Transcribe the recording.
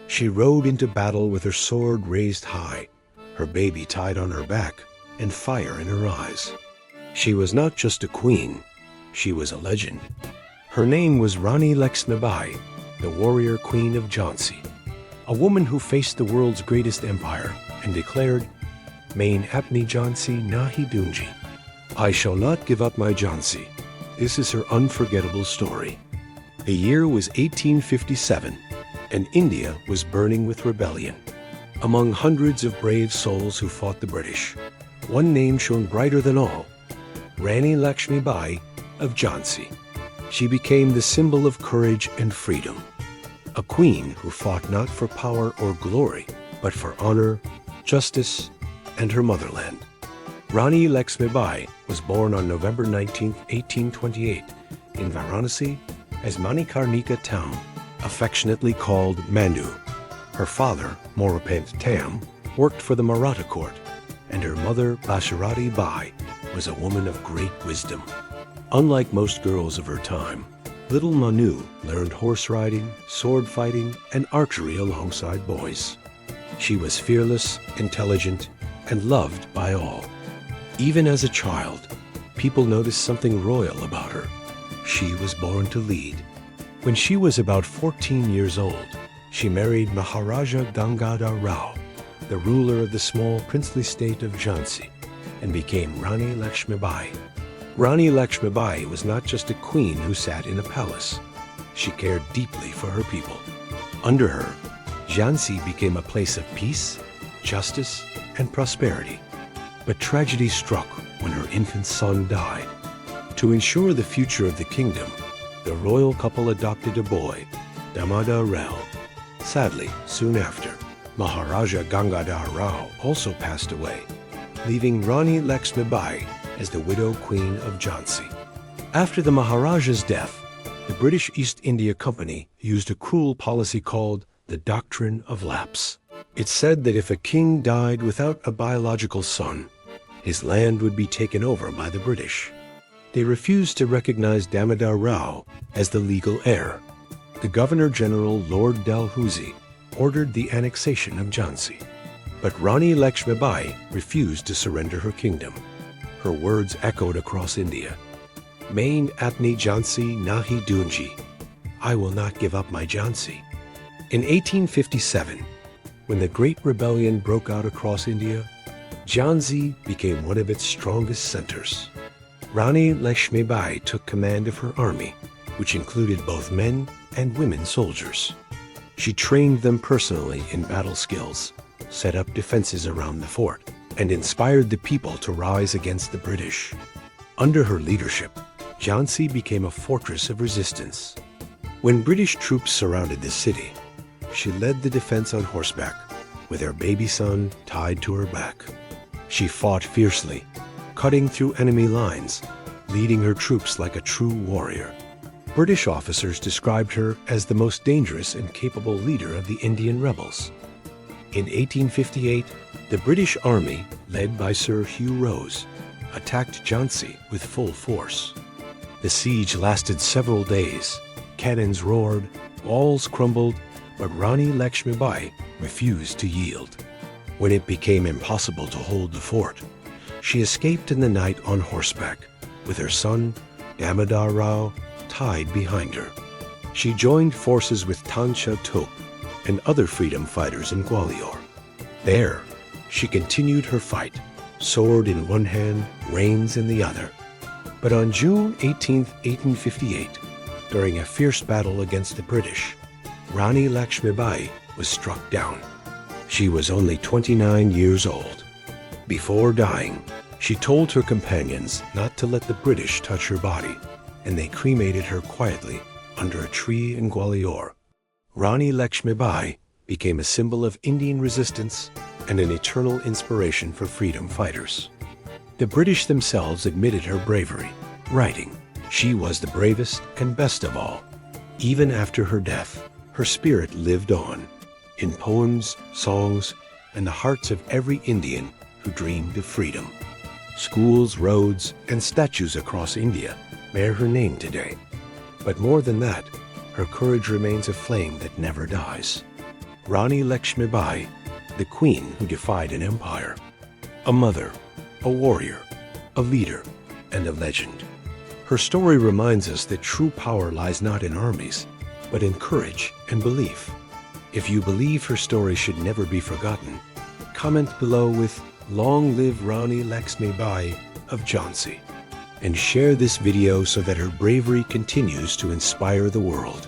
She rode into battle with her sword raised high, her baby tied on her back, and fire in her eyes. She was not just a queen, she was a legend. Her name was Rani Lakshmibai, the warrior Queen of Jhansi, a woman who faced the world's greatest empire and declared, "Main apni Jhansi nahi dunji." I shall not give up my Jhansi. This is her unforgettable story. The year was 1857, and India was burning with rebellion. Among hundreds of brave souls who fought the British, one name shone brighter than all: Rani Lakshmibai of Jhansi. She became the symbol of courage and freedom, a queen who fought not for power or glory, but for honor, justice, and her motherland. Rani Lakshmibai was born on November 19, 1828, in Varanasi as Manikarnika town, affectionately called Mandu. Her father, Morapant Tam, worked for the Maratha court, and her mother, Basharati Bai, was a woman of great wisdom. Unlike most girls of her time, little Manu learned horse riding, sword fighting, and archery alongside boys. She was fearless, intelligent, and loved by all. Even as a child, people noticed something royal about her. She was born to lead. When she was about 14 years old, she married Maharaja Gangadhar Rao, the ruler of the small princely state of Jhansi, and became Rani Lakshmibai. Rani Lakshmibai was not just a queen who sat in a palace. She cared deeply for her people. Under her, Jhansi became a place of peace, justice, and prosperity. But tragedy struck when her infant son died. To ensure the future of the kingdom, the royal couple adopted a boy, Damodar Rao. Sadly, soon after, Maharaja Gangadhar Rao also passed away, leaving Rani Lakshmibai as the widow queen of Jhansi. After the Maharaja's death, the British East India Company used a cruel policy called the Doctrine of Lapse. It said that if a king died without a biological son, his land would be taken over by the British. They refused to recognize Damodar Rao as the legal heir. The Governor-General Lord Dalhousie ordered the annexation of Jhansi. But Rani Lakshmibai refused to surrender her kingdom. Her words echoed across India. "Main apni Jhansi nahi dunji." I will not give up my Jhansi. In 1857, when the Great Rebellion broke out across India, Jhansi became one of its strongest centers. Rani Lakshmibai took command of her army, which included both men and women soldiers. She trained them personally in battle skills, set up defenses around the fort, and inspired the people to rise against the British. Under her leadership, Jhansi became a fortress of resistance. When British troops surrounded the city, she led the defense on horseback, with her baby son tied to her back. She fought fiercely, cutting through enemy lines, leading her troops like a true warrior. British officers described her as the most dangerous and capable leader of the Indian rebels. In 1858, the British Army, led by Sir Hugh Rose, attacked Jhansi with full force. The siege lasted several days. Cannons roared, walls crumbled, but Rani Lakshmibai refused to yield. When it became impossible to hold the fort, she escaped in the night on horseback, with her son, Damodar Rao, tied behind her. She joined forces with Tancha Tope and other freedom fighters in Gwalior. There, she continued her fight, sword in one hand, reins in the other. But on June 18, 1858, during a fierce battle against the British, Rani Lakshmibai was struck down. She was only 29 years old. Before dying, she told her companions not to let the British touch her body, and they cremated her quietly under a tree in Gwalior. Rani Lakshmibai became a symbol of Indian resistance and an eternal inspiration for freedom fighters. The British themselves admitted her bravery, writing, "She was the bravest and best of all." Even after her death, her spirit lived on, in poems, songs, and the hearts of every Indian who dreamed of freedom. Schools, roads, and statues across India bear her name today. But more than that, her courage remains a flame that never dies. Rani Lakshmibai, the queen who defied an empire. A mother, a warrior, a leader, and a legend. Her story reminds us that true power lies not in armies, but in courage and belief. If you believe her story should never be forgotten, comment below with "Long live Rani Lakshmibai of Jhansi," and share this video so that her bravery continues to inspire the world.